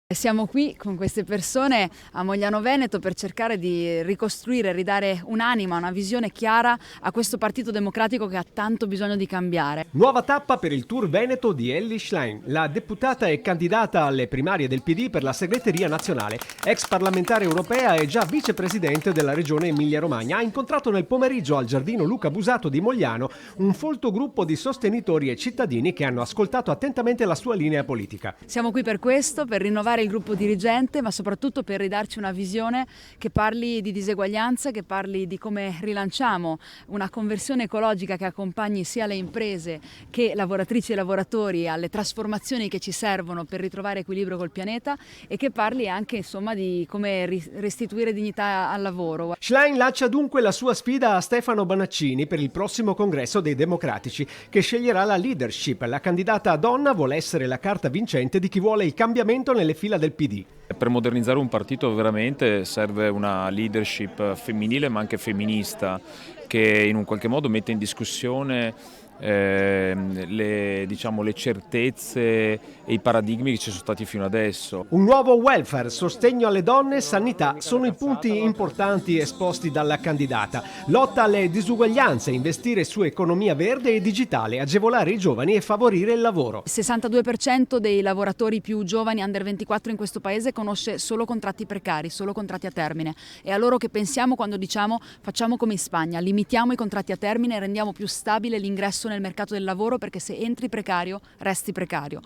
Siamo qui con queste persone a Mogliano Veneto per cercare di ricostruire, ridare un'anima, una visione chiara a questo Partito Democratico che ha tanto bisogno di cambiare. Nuova tappa per il Tour Veneto di Elly Schlein. La deputata è candidata alle primarie del PD per la segreteria nazionale. Ex parlamentare europea e già vicepresidente della regione Emilia-Romagna. Ha incontrato nel pomeriggio al giardino Luca Busato di Mogliano un folto gruppo di sostenitori e cittadini che hanno ascoltato attentamente la sua linea politica. Siamo qui per questo, per rinnovare il gruppo dirigente, ma soprattutto per ridarci una visione che parli di diseguaglianza, che parli di come rilanciamo una conversione ecologica che accompagni sia le imprese che lavoratrici e lavoratori alle trasformazioni che ci servono per ritrovare equilibrio col pianeta e che parli anche di come restituire dignità al lavoro. Schlein lancia dunque la sua sfida a Stefano Bonaccini per il prossimo congresso dei Democratici, che sceglierà la leadership. La candidata donna vuole essere la carta vincente di chi vuole il cambiamento nelle fila del PD. Per modernizzare un partito veramente serve una leadership femminile ma anche femminista che in un qualche modo mette in discussione le certezze e i paradigmi che ci sono stati fino adesso. Un nuovo welfare, sostegno alle donne e sanità sono i punti importanti esposti dalla candidata. Lotta alle disuguaglianze, investire su economia verde e digitale, agevolare i giovani e favorire il lavoro. Il 62% dei lavoratori più giovani under 24 in questo paese conosce solo contratti precari, solo contratti a termine. È a loro che pensiamo quando diciamo facciamo come in Spagna, limitiamo i contratti a termine e rendiamo più stabile l'ingresso nel mercato del lavoro, perché se entri precario resti precario.